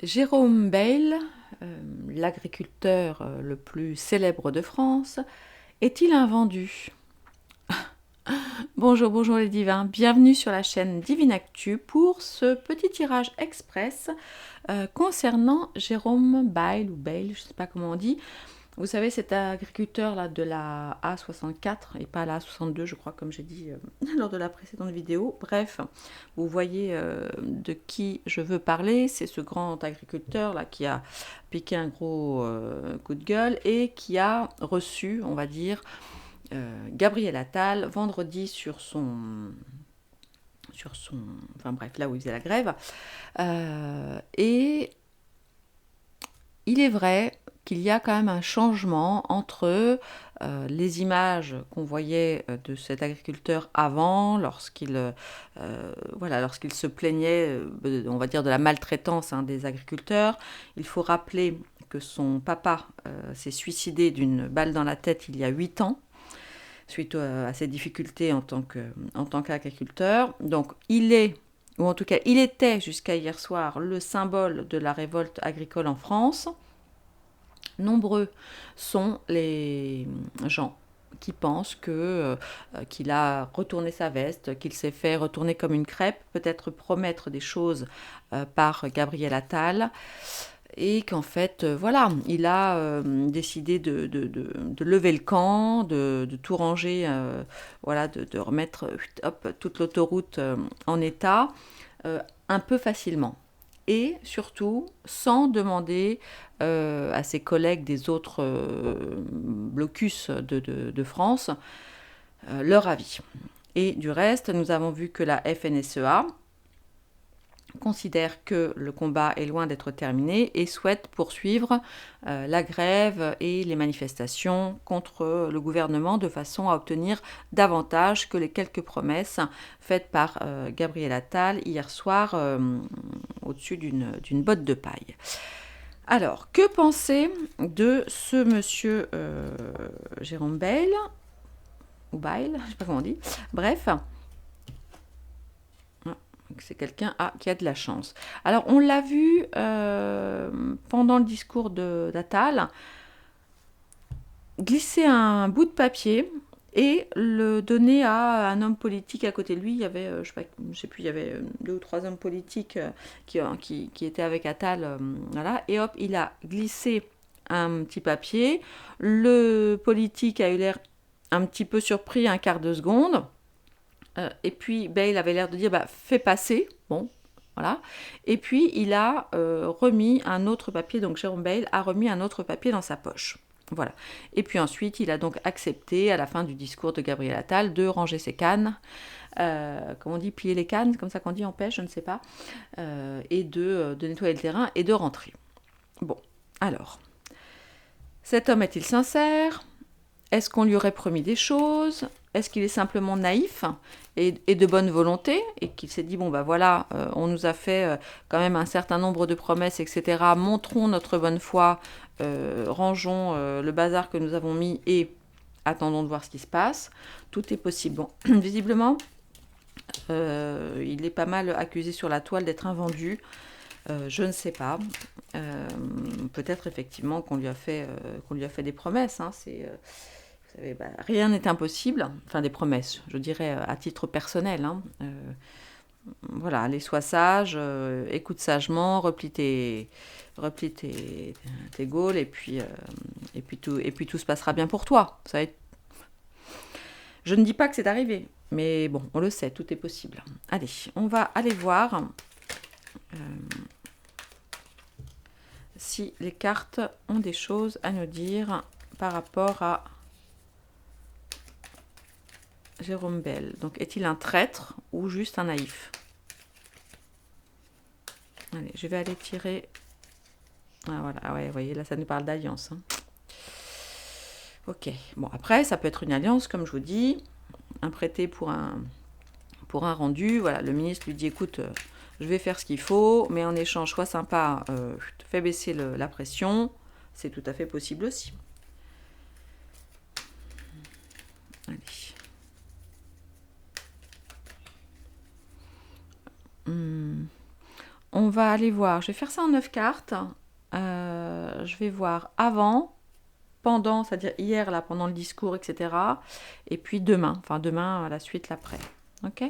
Jérôme Bayle, l'agriculteur le plus célèbre de France, est-il un vendu? Bonjour, bonjour les divins, bienvenue sur la chaîne Divine Actu pour ce petit tirage express concernant Jérôme Bayle ou Bayle, je ne sais pas comment on dit. Vous savez, cet agriculteur là de la A64 et pas la A62, je crois, comme j'ai dit lors de la précédente vidéo. Bref, vous voyez de qui je veux parler. C'est ce grand agriculteur là qui a piqué un gros coup de gueule et qui a reçu, on va dire, Gabriel Attal vendredi enfin bref, là où il faisait la grève. Et il est vrai qu'il y a quand même un changement entre les images qu'on voyait de cet agriculteur avant, lorsqu'il se plaignait, on va dire, de la maltraitance des agriculteurs. Il faut rappeler que son papa s'est suicidé d'une balle dans la tête il y a 8 ans, suite à ses difficultés en tant qu'agriculteur. Donc il est, ou en tout cas il était jusqu'à hier soir, le symbole de la révolte agricole en France. Nombreux sont les gens qui pensent qu'il a retourné sa veste, qu'il s'est fait retourner comme une crêpe, peut-être promettre des choses par Gabriel Attal, et qu'en fait, voilà, il a décidé de lever le camp, de tout ranger, voilà, de remettre toute l'autoroute en état, un peu facilement. Et surtout, sans demander à ses collègues des autres blocus de France leur avis. Et du reste, nous avons vu que la FNSEA considère que le combat est loin d'être terminé et souhaite poursuivre la grève et les manifestations contre le gouvernement de façon à obtenir davantage que les quelques promesses faites par Gabriel Attal hier soir au-dessus d'une botte de paille. Alors, que penser de ce monsieur Jérôme Bayle, ou Bayle, je ne sais pas comment on dit, bref, c'est quelqu'un qui a de la chance. Alors, on l'a vu pendant le discours d'Attal glisser un bout de papier et le donner à un homme politique à côté de lui. Il y avait, je sais plus, il y avait 2 ou 3 hommes politiques qui étaient avec Attal, voilà. Et hop, il a glissé un petit papier. Le politique a eu l'air un petit peu surpris un quart de seconde. Et puis, Bale avait l'air de dire, bah, fais passer. Bon, voilà. Et puis, il a remis un autre papier, donc Jérôme Bale a remis un autre papier dans sa poche. Voilà. Et puis ensuite, il a donc accepté, à la fin du discours de Gabriel Attal, de ranger ses cannes. Comment on dit, plier les cannes, comme ça qu'on dit en pêche, je ne sais pas. Et de nettoyer le terrain et de rentrer. Bon, alors, cet homme est-il sincère? Est-ce qu'on lui aurait promis des choses? Est-ce qu'il est simplement naïf et de bonne volonté et qu'il s'est dit, bon bah voilà, on nous a fait quand même un certain nombre de promesses, etc. Montrons notre bonne foi, rangeons le bazar que nous avons mis et attendons de voir ce qui se passe. Tout est possible. Bon, visiblement, il est pas mal accusé sur la toile d'être un vendu. Je ne sais pas. Peut-être effectivement qu'on lui a fait des promesses. Vous savez, bah, rien n'est impossible. Enfin, des promesses, je dirais à titre personnel. Voilà, allez, sois sage, écoute sagement, replie tes gaules et puis tout se passera bien pour toi. Je ne dis pas que c'est arrivé, mais bon, on le sait, tout est possible. Allez, on va aller voir si les cartes ont des choses à nous dire par rapport à Jérôme Bayle. Donc, est-il un traître ou juste un naïf? Allez, je vais aller tirer. Ah voilà, ouais, vous voyez, là, ça nous parle d'alliance. Ok, bon, après, ça peut être une alliance, comme je vous dis, un prêté pour un rendu. Voilà, le ministre lui dit, écoute, je vais faire ce qu'il faut, mais en échange, sois sympa, fais baisser la pression. C'est tout à fait possible aussi. Allez. on va aller voir, je vais faire ça en 9 cartes. Je vais voir avant, pendant, c'est-à-dire hier, là, pendant le discours, etc. Et puis demain, enfin demain, à la suite, l'après. Ok?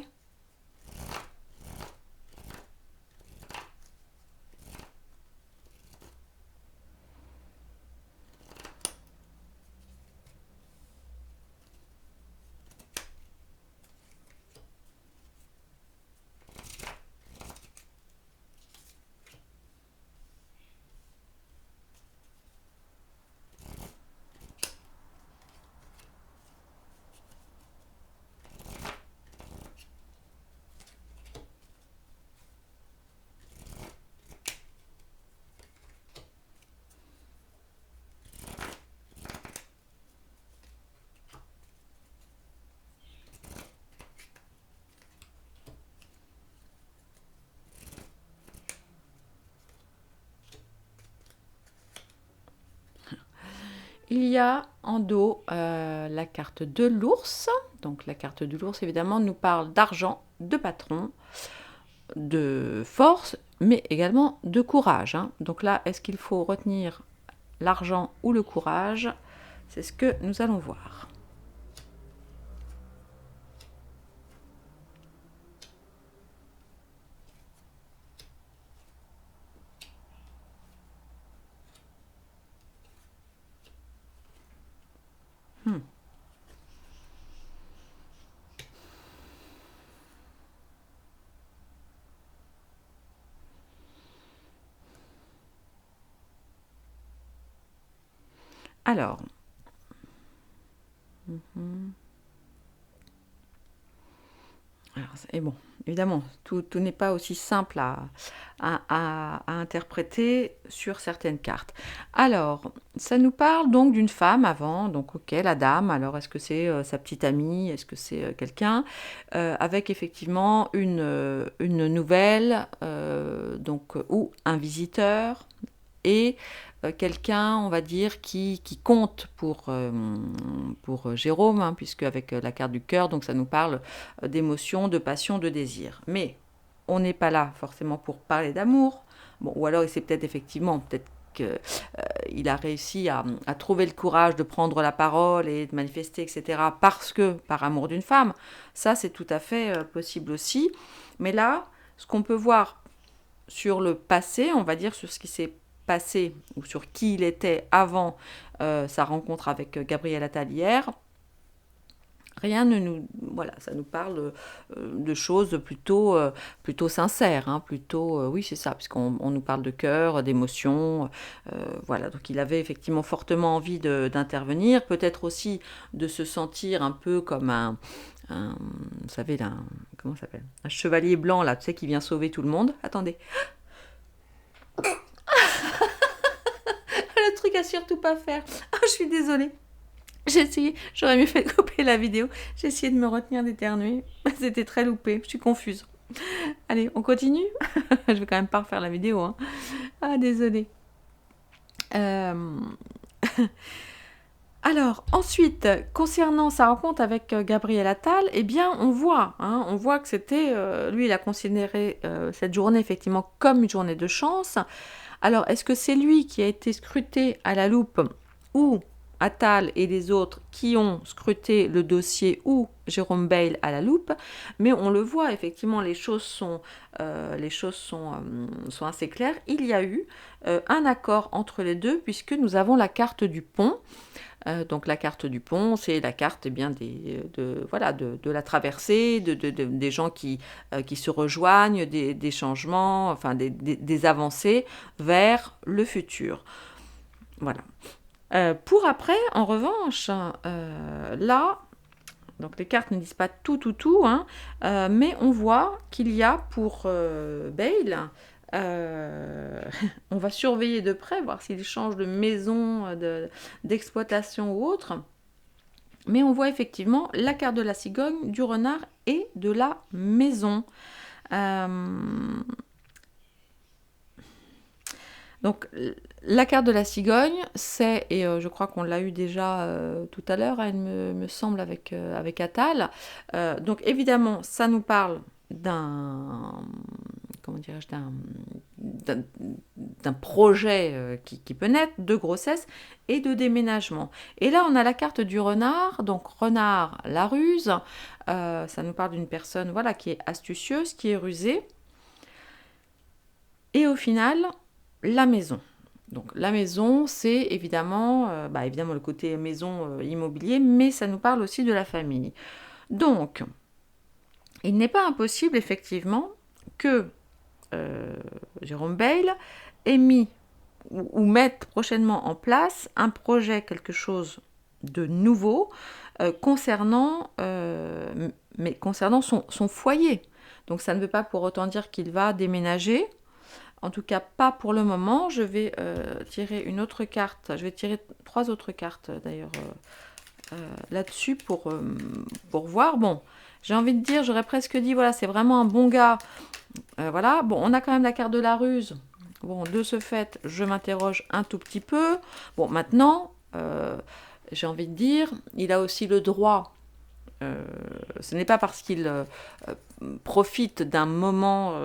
Il y a en dos la carte de l'ours. Donc la carte de l'ours, évidemment, nous parle d'argent, de patron, de force, mais également de courage. Hein. Donc là, est-ce qu'il faut retenir l'argent ou le courage? C'est ce que nous allons voir. Alors, et bon, évidemment, tout n'est pas aussi simple à interpréter sur certaines cartes. Alors, ça nous parle donc d'une femme avant, donc ok, la dame, alors est-ce que c'est sa petite amie, est-ce que c'est quelqu'un, avec effectivement une nouvelle, donc, ou un visiteur, et quelqu'un, on va dire, qui compte pour Jérôme, hein, puisque avec la carte du cœur, donc ça nous parle d'émotion, de passion, de désir. Mais on n'est pas là forcément pour parler d'amour. Bon, ou alors c'est peut-être effectivement, peut-être qu'il a réussi à trouver le courage de prendre la parole et de manifester, etc., parce que par amour d'une femme. Ça, c'est tout à fait possible aussi. Mais là, ce qu'on peut voir sur le passé, on va dire sur ce qui s'est passé ou sur qui il était avant sa rencontre avec Gabriel Attal hier, rien ne nous... Voilà, ça nous parle de choses plutôt sincères, hein, plutôt... oui, c'est ça, puisqu'on nous parle de cœur, d'émotion. Voilà, donc il avait effectivement fortement envie d'intervenir, peut-être aussi de se sentir un peu comme vous savez, là, comment ça s'appelle? Un chevalier blanc, là, tu sais, qui vient sauver tout le monde. Attendez. Le truc à surtout pas faire. Ah, je suis désolée. J'ai essayé, j'aurais mieux fait de couper la vidéo. J'ai essayé de me retenir d'éternuer. C'était très loupé, je suis confuse. Allez, on continue. Je vais quand même pas refaire la vidéo. Hein. Ah, désolée. Alors, ensuite, concernant sa rencontre avec Gabriel Attal, eh bien, on voit que c'était... lui, il a considéré cette journée, effectivement, comme une journée de chance. Alors, est-ce que c'est lui qui a été scruté à la loupe ou Attal et les autres qui ont scruté le dossier ou Jérôme Bail à la loupe? Mais on le voit, effectivement, les choses sont assez claires. Il y a eu un accord entre les deux puisque nous avons la carte du pont. Donc la carte du pont, c'est la carte bien de la traversée, des gens qui se rejoignent, des changements, enfin des avancées vers le futur. Voilà. Pour après, en revanche, là, donc les cartes ne disent pas tout, hein, mais on voit qu'il y a pour Bail, on va surveiller de près, voir s'il change de maison, d'exploitation ou autre. Mais on voit effectivement la carte de la cigogne, du renard et de la maison. Donc la carte de la cigogne, c'est, et je crois qu'on l'a eu déjà tout à l'heure, elle me semble avec Attal. Donc évidemment, ça nous parle d'un dirais-je, d'un projet qui peut naître, de grossesse et de déménagement. Et là, on a la carte du renard, donc renard, la ruse, ça nous parle d'une personne voilà, qui est astucieuse, qui est rusée, et au final, la maison. Donc la maison, c'est évidemment le côté maison immobilier, mais ça nous parle aussi de la famille. Donc, il n'est pas impossible effectivement que Jérôme Bayle ait mis ou mette prochainement en place un projet, quelque chose de nouveau concernant son foyer. Donc ça ne veut pas pour autant dire qu'il va déménager. En tout cas, pas pour le moment. Je vais tirer une autre carte. Je vais tirer 3 autres cartes d'ailleurs là-dessus pour voir. Bon, j'ai envie de dire, j'aurais presque dit, voilà, c'est vraiment un bon gars. Voilà, bon, on a quand même la carte de la ruse. Bon, de ce fait, je m'interroge un tout petit peu. Bon, maintenant, j'ai envie de dire, il a aussi le droit. Ce n'est pas parce qu'il profite d'un moment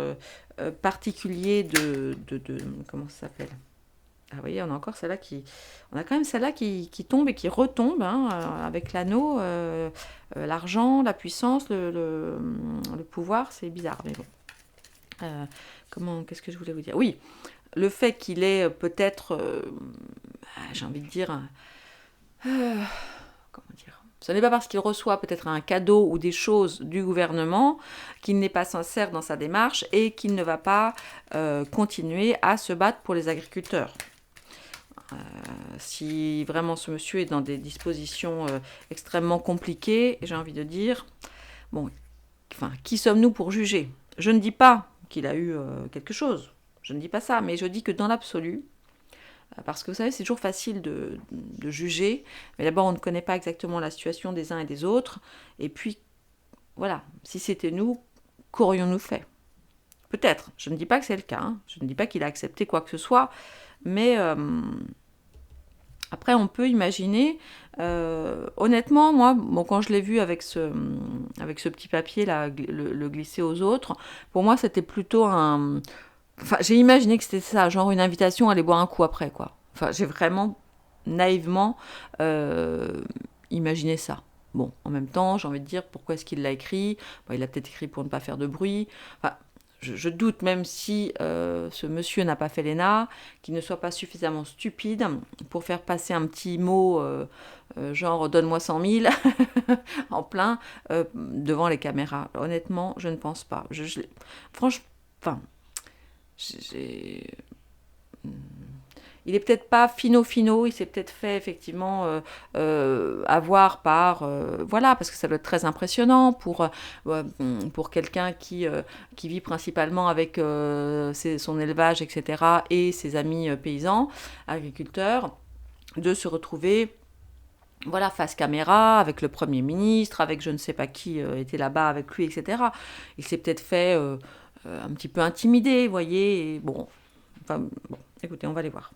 particulier de comment ça s'appelle. Ah, vous voyez, on a encore celle-là on a quand même celle-là qui tombe et qui retombe hein, avec l'anneau, l'argent, la puissance, le pouvoir, c'est bizarre, mais bon. Qu'est-ce que je voulais vous dire? Oui, le fait qu'il ait peut-être, j'ai envie de dire, comment dire? Ce n'est pas parce qu'il reçoit peut-être un cadeau ou des choses du gouvernement qu'il n'est pas sincère dans sa démarche et qu'il ne va pas continuer à se battre pour les agriculteurs. Si vraiment ce monsieur est dans des dispositions extrêmement compliquées, j'ai envie de dire, bon, enfin, qui sommes-nous pour juger? Je ne dis pas qu'il a eu quelque chose, je ne dis pas ça, mais je dis que dans l'absolu, parce que vous savez, c'est toujours facile de juger, mais d'abord on ne connaît pas exactement la situation des uns et des autres, et puis voilà, si c'était nous, qu'aurions-nous fait? Peut-être, je ne dis pas que c'est le cas, hein. Je ne dis pas qu'il a accepté quoi que ce soit, mais après on peut imaginer, honnêtement, moi, bon, quand je l'ai vu avec ce petit papier là, le glisser aux autres, pour moi c'était plutôt un... Enfin, j'ai imaginé que c'était ça, genre une invitation à aller boire un coup après, quoi. Enfin, j'ai vraiment naïvement imaginé ça. Bon, en même temps, j'ai envie de dire, pourquoi est-ce qu'il l'a écrit? Bon, il a peut-être écrit pour ne pas faire de bruit. Enfin, je doute, même si ce monsieur n'a pas fait l'ENA, qu'il ne soit pas suffisamment stupide pour faire passer un petit mot genre « donne-moi 100 000 » en plein devant les caméras. Honnêtement, je ne pense pas. Franchement, enfin... Il est peut-être pas fino, il s'est peut-être fait effectivement avoir par... voilà, parce que ça doit être très impressionnant pour quelqu'un qui vit principalement avec son élevage, etc., et ses amis paysans, agriculteurs, de se retrouver... Voilà, face caméra, avec le Premier ministre, avec je ne sais pas qui était là-bas avec lui, etc. Il s'est peut-être fait un petit peu intimidé, vous voyez. Et bon, écoutez, on va aller voir.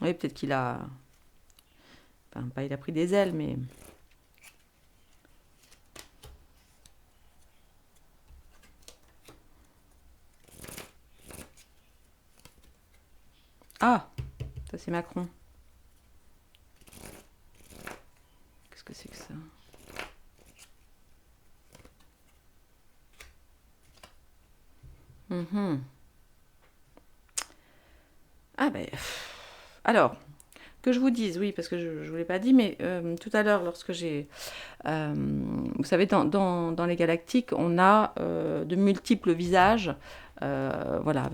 Oui, peut-être qu'il a... Enfin, pas il a pris des ailes, mais... Ah, ça c'est Macron. Qu'est-ce que c'est que ça? Ah ben... Alors, que je vous dise, oui, parce que je ne vous l'ai pas dit, mais tout à l'heure, lorsque j'ai... vous savez, dans les galactiques, on a de multiples visages. Voilà,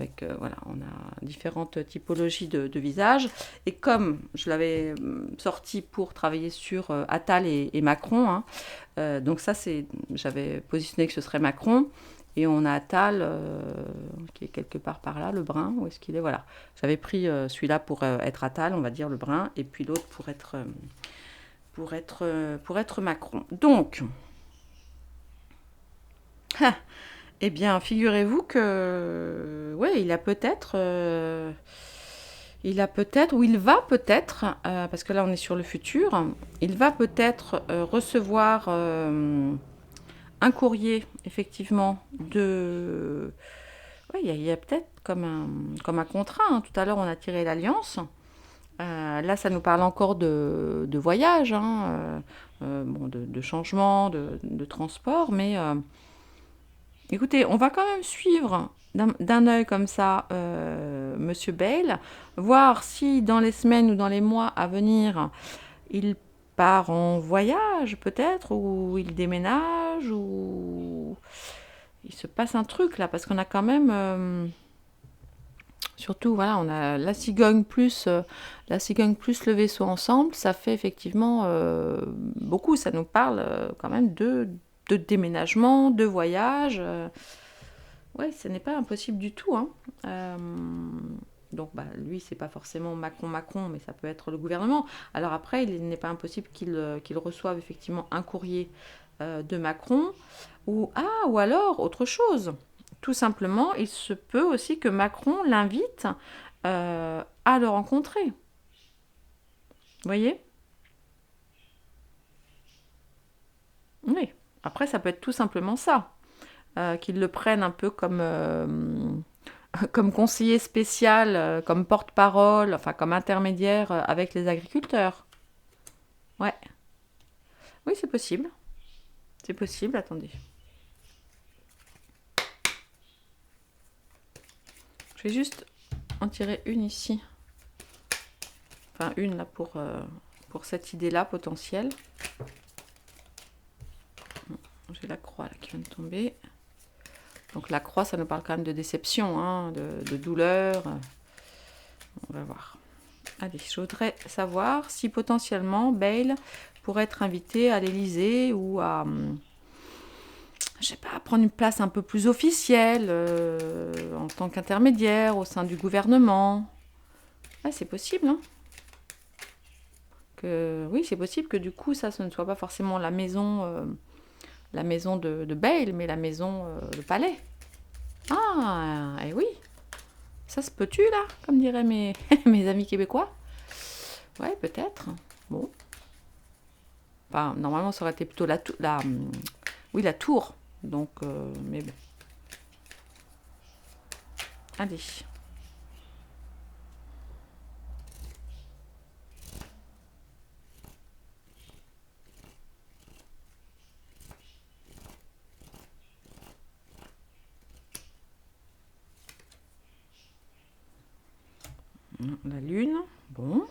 on a différentes typologies de visages. Et comme je l'avais sorti pour travailler sur Attal et Macron, hein, donc ça, j'avais positionné que ce serait Macron. Et on a Attal, qui est quelque part par là, le brun, où est-ce qu'il est? Voilà. J'avais pris celui-là pour être Attal, on va dire, le brun, et puis l'autre pour être Macron. Donc, eh bien, figurez-vous que, ouais, il a peut-être il a peut-être, ou il va peut-être, parce que là on est sur le futur, il va peut-être recevoir un courrier, effectivement, de... Oui, il y a peut-être comme un contrat, hein. Tout à l'heure, on a tiré l'alliance. Là, ça nous parle encore de voyage, hein, bon, de changement, de transport. Mais écoutez, on va quand même suivre d'un œil comme ça Monsieur Bale, voir si dans les semaines ou dans les mois à venir, il part en voyage peut-être, ou il déménage, ou il se passe un truc là, parce qu'on a quand même, surtout voilà, on a la cigogne plus le vaisseau ensemble, ça fait effectivement beaucoup, ça nous parle quand même de déménagement, de voyage. Ouais, ce n'est pas impossible du tout, hein. Donc bah, lui, c'est pas forcément Macron, mais ça peut être le gouvernement. Alors après, il n'est pas impossible qu'il reçoive effectivement un courrier de Macron, ou alors autre chose. Tout simplement, il se peut aussi que Macron l'invite à le rencontrer. Vous voyez? Oui. Après, ça peut être tout simplement ça. Qu'il le prenne un peu comme conseiller spécial, comme porte-parole, enfin comme intermédiaire avec les agriculteurs. Ouais. Oui, c'est possible. C'est possible, attendez. Je vais juste en tirer une ici. Enfin, une là pour cette idée-là potentielle. J'ai la croix là qui vient de tomber. Donc la croix, ça nous parle quand même de déception, hein, de douleur. On va voir. Allez, je voudrais savoir si potentiellement Bale pourrait être invité à l'Élysée ou à, je sais pas, prendre une place un peu plus officielle en tant qu'intermédiaire au sein du gouvernement. Ah, c'est possible, hein. Oui, c'est possible que du coup, ça, ce ne soit pas forcément la maison de Bale, mais la maison, le palais. Ah, et oui, ça se peut-tu là, comme diraient mes amis québécois. Ouais, peut-être. Bon. Enfin, normalement, ça aurait été plutôt oui, la tour. Donc, mais bon. Allez. La lune. Bon.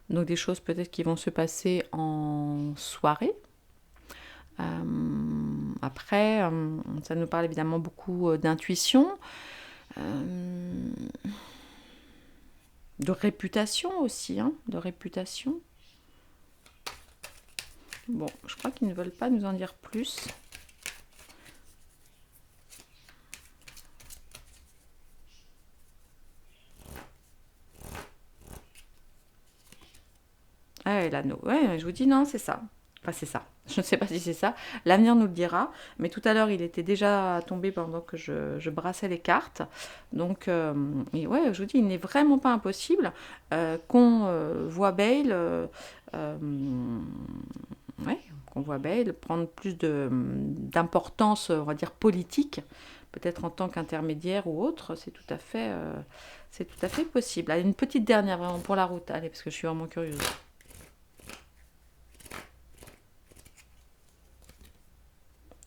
Donc, des choses peut-être qui vont se passer en soirée. Après, ça nous parle évidemment beaucoup d'intuition, de réputation aussi, hein, de réputation. Bon, je crois qu'ils ne veulent pas nous en dire plus. Ah, et l'anneau. Ouais, je vous dis non, c'est ça. Enfin, c'est ça. Je ne sais pas si c'est ça. L'avenir nous le dira. Mais tout à l'heure, il était déjà tombé pendant que je brassais les cartes. Donc, et ouais, je vous dis, il n'est vraiment pas impossible qu'on voit Bale, ouais, qu'on voit Bale prendre plus d'importance, on va dire politique, peut-être en tant qu'intermédiaire ou autre. C'est tout à fait possible. Allez, une petite dernière vraiment pour la route. Allez, parce que je suis vraiment curieuse.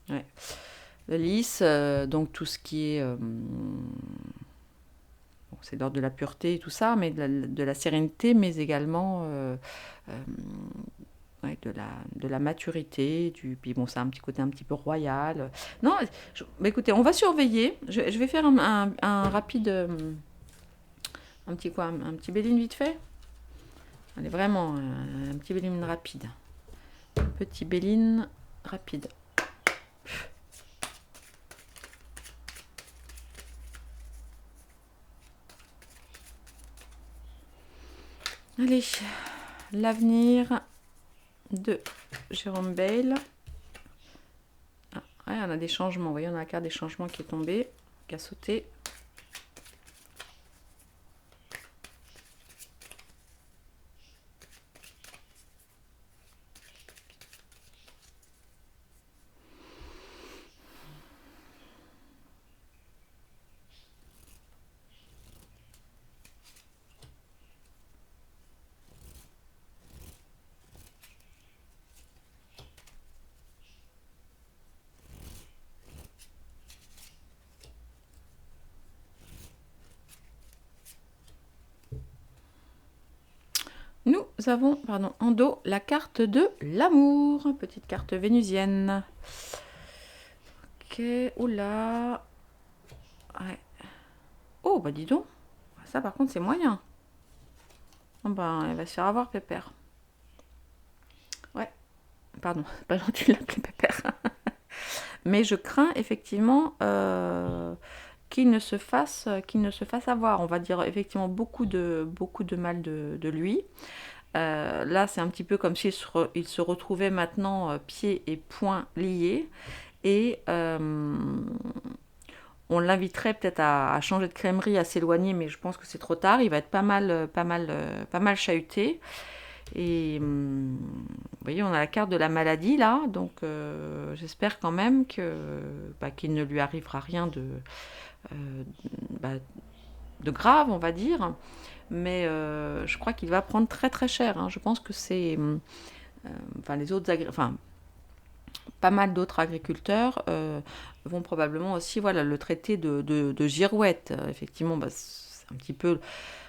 Ouais. Le lys, donc tout ce qui est... bon, c'est l'ordre de la pureté et tout ça, mais de la sérénité, mais également euh, ouais, de la maturité. Puis bon, ça a un petit côté un petit peu royal. Non, bah, écoutez, on va surveiller. Je vais faire un rapide... un petit quoi, un petit Béline vite fait. Allez, vraiment, un petit Béline rapide. Un petit Béline rapide. Allez, l'avenir de Jérôme Bale. Ah, ouais, on a des changements. Vous voyez, on a la carte des changements qui est tombée, qui a sauté. avons, pardon, en dos, la carte de l'amour. Petite carte vénusienne. Ok, oula. Ouais. Oh, bah dis donc. Ça, par contre, c'est moyen. Oh, bah, elle va se faire avoir, Pépère. Ouais. Pardon, pas gentil de l'appeler Pépère. Mais je crains, effectivement, qu'il ne se fasse avoir. On va dire, effectivement, beaucoup de mal de lui. Là, c'est un petit peu comme s'il se retrouvait maintenant pieds et poings liés. Et on l'inviterait peut-être à changer de crèmerie, à s'éloigner, mais je pense que c'est trop tard. Il va être pas mal chahuté. Et vous voyez, on a la carte de la maladie là, donc j'espère quand même qu'il ne lui arrivera rien euh, bah, de grave, on va dire. Mais je crois qu'il va prendre très très cher. Hein. Je pense que c'est, les autres, pas mal d'autres agriculteurs vont probablement aussi, voilà, le traiter de girouette. Effectivement, bah, c'est un petit peu.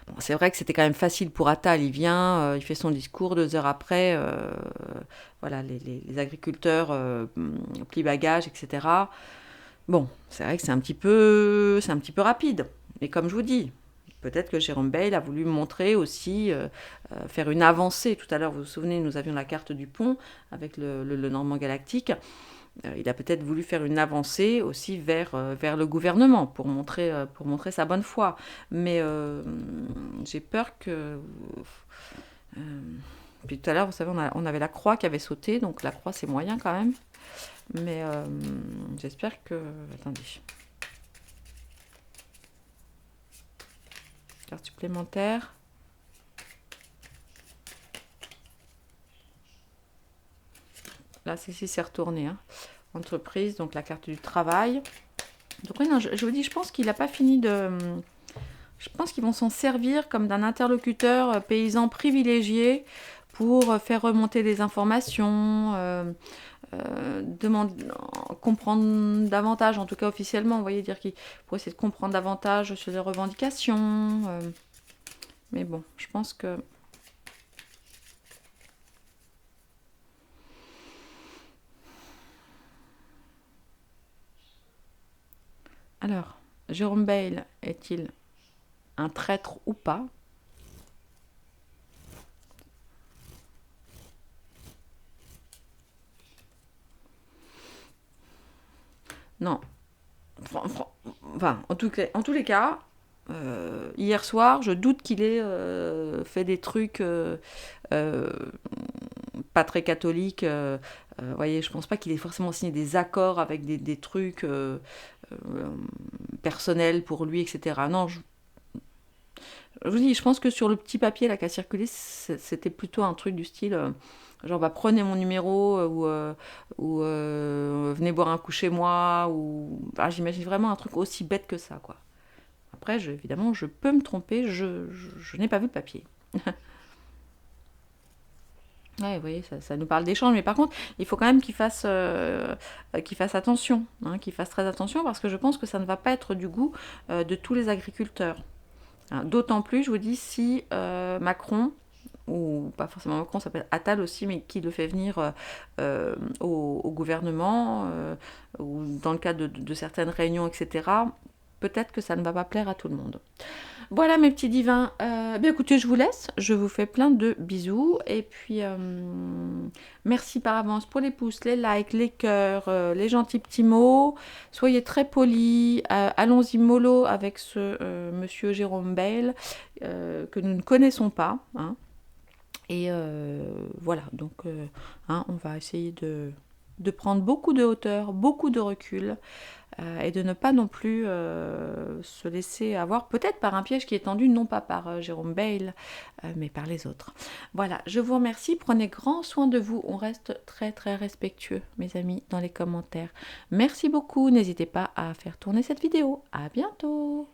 Bon, c'est vrai que c'était quand même facile pour Attal. Il vient, il fait son discours 2 heures après. Voilà, les agriculteurs plient bagages, etc. Bon, c'est vrai que c'est un petit peu rapide. Mais comme je vous dis, peut-être que Jérôme Bail a voulu montrer aussi, faire une avancée. Tout à l'heure, vous vous souvenez, nous avions la carte du pont avec le Normand Galactique. Il a peut-être voulu faire une avancée aussi vers le gouvernement pour montrer sa bonne foi. Mais j'ai peur que... puis tout à l'heure, vous savez, on avait la croix qui avait sauté, donc la croix c'est moyen quand même. Mais j'espère que... Attendez. Carte supplémentaire. Là, celle-ci s'est retournée. Hein. Entreprise, donc la carte du travail. Donc oui, non, je vous dis, je pense qu'il n'a pas fini de... Je pense qu'ils vont s'en servir comme d'un interlocuteur paysan privilégié pour faire remonter des informations, comprendre davantage, en tout cas officiellement, vous voyez, pour essayer de comprendre davantage sur les revendications. Mais bon, je pense que... Alors, Jérôme Bail est-il un traître ou pas? Non. Enfin, en tous les cas, hier soir, je doute qu'il ait fait des trucs pas très catholiques. Voyez, je pense pas qu'il ait forcément signé des accords avec des trucs personnels pour lui, etc. Non, je vous dis, je pense que sur le petit papier là qui a circulé, c'était plutôt un truc du style genre bah, prenez mon numéro ou venez boire un coup chez moi ou ah, j'imagine vraiment un truc aussi bête que ça quoi. Après, évidemment, je peux me tromper, je n'ai pas vu le papier. Ouais, vous voyez, ça nous parle d'échange, mais par contre, il faut quand même qu'il fasse attention, hein, qu'il fasse très attention, parce que je pense que ça ne va pas être du goût de tous les agriculteurs. Hein, d'autant plus, je vous dis, si Macron, ou pas forcément Macron, ça s'appelle Attal aussi, mais qui le fait venir au gouvernement, ou dans le cadre de certaines réunions, etc., peut-être que ça ne va pas plaire à tout le monde. Voilà mes petits divins. Bien écoutez, je vous laisse. Je vous fais plein de bisous. Et puis, merci par avance pour les pouces, les likes, les cœurs, les gentils petits mots. Soyez très polis. Allons-y mollo avec ce monsieur Jérôme Bail que nous ne connaissons pas. Hein. Et voilà, donc hein, on va essayer de prendre beaucoup de hauteur, beaucoup de recul. Et de ne pas non plus se laisser avoir, peut-être par un piège qui est tendu, non pas par Jérôme Bail, mais par les autres. Voilà, je vous remercie, prenez grand soin de vous, on reste très très respectueux, mes amis, dans les commentaires. Merci beaucoup, n'hésitez pas à faire tourner cette vidéo. À bientôt!